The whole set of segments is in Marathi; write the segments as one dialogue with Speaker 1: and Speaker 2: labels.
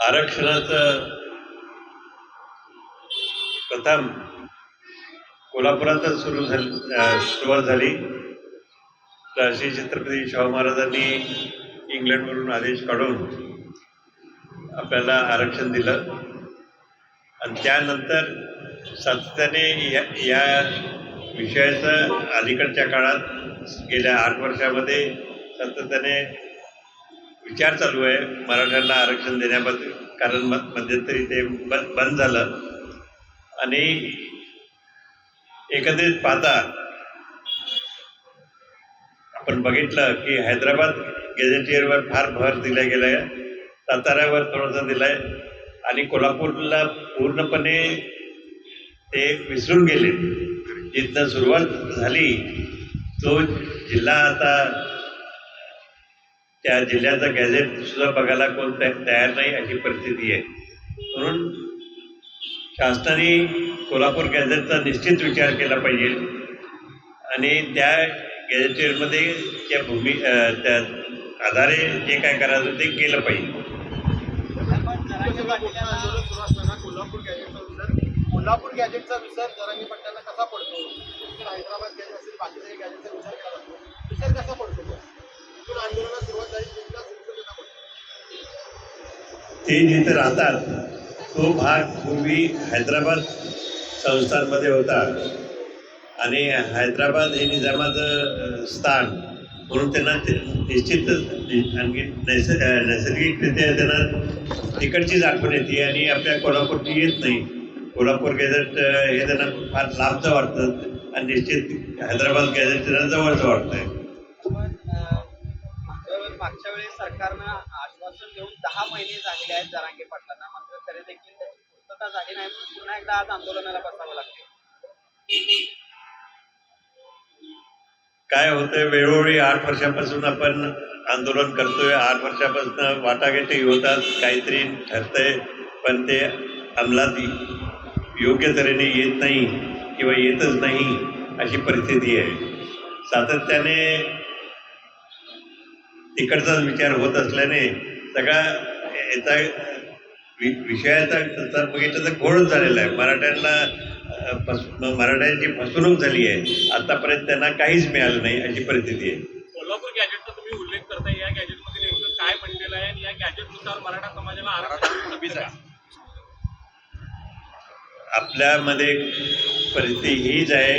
Speaker 1: आरक्षणाचं प्रथम कोल्हापुरातच सुरुवात झाली. तर श्री छत्रपती शाहू महाराजांनी इंग्लंडवरून आदेश काढून आपल्याला आरक्षण दिलं आणि त्यानंतर सातत्याने या विषयाचं अलीकडच्या काळात गेल्या 8 वर्षामध्ये सातत्याने विचार चालू आहे मराठ्यांना आरक्षण देण्याबद्दल. कारण मध्यंतरी ते बंद झालं आणि एकत्रित पाहता आपण बघितलं की हैदराबाद गॅझेटियरवर फार भर दिला गेला आहे, साताऱ्यावर थोडासा दिला आहे आणि कोल्हापूरला पूर्णपणे ते विसरून गेले. जिथनं सुरुवात झाली तो जिल्हा आता त्या जिल्ह्याचा गॅझेट सुद्धा बघायला कोण तयार नाही अशी परिस्थिती आहे. म्हणून शासनाने कोल्हापूर गॅझेटचा निश्चित विचार केला पाहिजे आणि त्या गॅझेटमध्ये त्या आधारे जे काय करायचं ते केलं पाहिजे.
Speaker 2: कोल्हापूर गॅजेटचा विसर जरांगे पाटलांना कसा पडतो? हैदराबाद गॅजेट असेल बाकीच्या गॅजेटचा विचार केला जातो, विसर कसा पडतो? तिथून आंदोलनाला सुरुवात झाली,
Speaker 1: ते जिथे राहतात तो भाग पूर्वी हैदराबाद संस्थानमध्ये होता आणि हैदराबाद हे निजामाचं स्थान म्हणून त्यांना निश्चितच आणखी नैसर्गिकरित्या त्यांना तिकडचीच आठवण येते आणि आपल्या कोल्हापूरची येत नाही. कोल्हापूर गॅझेट हे त्यांना फार लांबचं वाटतं आणि निश्चित हैदराबाद गॅझेट त्यांना जवळचं वाटतं आहे.
Speaker 3: मागच्या वेळेस सरकारनं आश्वासन देऊन 10 महिने झालेले आहेत जरांगे पाटलांना, मात्र तरी देखील त्याची पूर्तता झाली नाही. पुन्हा एकदा आज आंदोलनाला बसावं लागते.
Speaker 1: काय होतंय, वेळोवेळी 8 वर्षापासून आपण आंदोलन करतोय, 8 वर्षापासून वाटाघाटी होतात, काहीतरी ठरतंय पण ते अंमलात योग्य तऱ्हेने येत नाही किंवा येतच नाही अशी परिस्थिती आहे. सातत्याने तिकडचाच विचार होत असल्याने सगळा याचा विषयाचा तसा बघितलं तर घोळच झालेला आहे. मराठ्यांची फसवणूक झाली आहे. आतापर्यंत त्यांना काहीच मिळालं नाही अशी परिस्थिती आहे.
Speaker 4: कोल्हापूर गॅजेटचा तुम्ही उल्लेख करताय, या गॅजेटमध्ये नेमकं काय म्हणलेलं आहे आणि या गॅजेटनुसार मराठा समाजाला आरक्षण
Speaker 1: आपल्यामध्ये परिस्थिती हीच आहे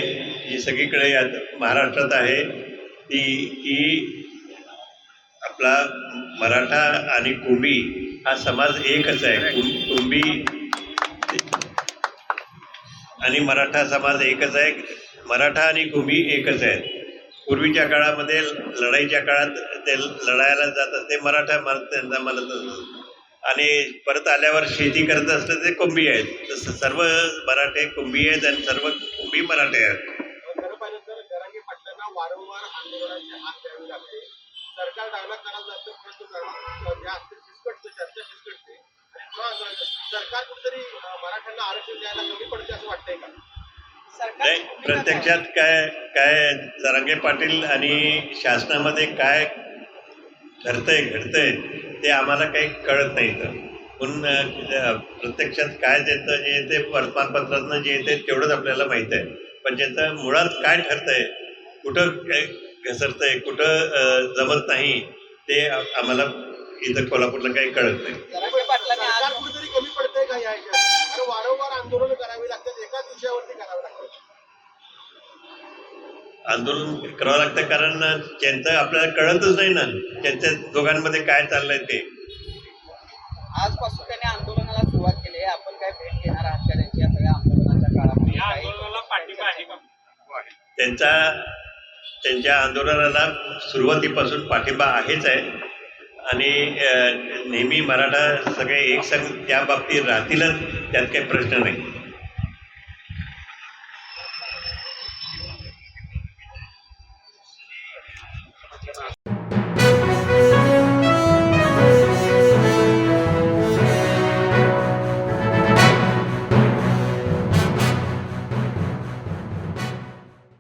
Speaker 1: जी सगळीकडे महाराष्ट्रात आहे ती की आपला मराठा आणि कुंभी हा समाज एकच आहे. कुंभी आणि मराठा समाज एकच आहे. मराठा आणि कुंभी एकच आहेत. पूर्वीच्या काळामध्ये लढाईच्या काळात ते लढायला जातात ते मराठा त्यांना म्हणत असतात आणि परत आल्यावर शेती करत असलं ते कुंभी आहेत. तसं सर्व मराठे कुंभी आहेत आणि सर्व कुंभी मराठे आहेत.
Speaker 2: खरं पाहिलं तर जरांगे पाटलांना वारंवार आंदोलनाची हात द्यावी लागते. सरकार डायलॉग करायला जातं परंतु चर्चा फिसकटते. सरकार कुठेतरी मराठ्यांना आरक्षण द्यायला कमी पडते असं वाटतंय का?
Speaker 1: नाही, प्रत्यक्षात काय जरांगे पाटील आणि शासनामध्ये काय घडतंय ते आम्हाला काही कळत नाही. तर म्हणून प्रत्यक्षात काय देतं जे ते वर्तमानपत्रातनं जे येते तेवढंच आपल्याला माहीत आहे. पण त्याचं मुळात काय ठरतंय, कुठं काय घसरतंय, कुठं जमत नाही ते आम्हाला इथं कोल्हापूरला काही कळत नाही.
Speaker 2: सरकार कुठेतरी कमी पडतंय का या ह्याच्यात? कारण वारंवार आंदोलन करावी लागतात, एकाच विषयावरती करावं लागतं.
Speaker 1: आंदोलन करावं लागतं कारण त्यांचं आपल्याला कळतच नाही ना त्यांच्या दोघांमध्ये काय चाललंय ते.
Speaker 3: आजपासून त्याने आंदोलनाला सुरुवात केली आहे. आपण काय भेट घेणार आहात का त्यांची या सगळ्या आंदोलनाच्या काळामध्ये?
Speaker 4: या आंदोलनाला पाठिंबा आहे का?
Speaker 1: त्यांच्या आंदोलनाला सुरुवातीपासून पाठिंबा आहेच आहे आणि नेहमी मराठा सगळे एकसंघ त्या बाबतीत राहतीलच, त्यात काही प्रश्न नाही.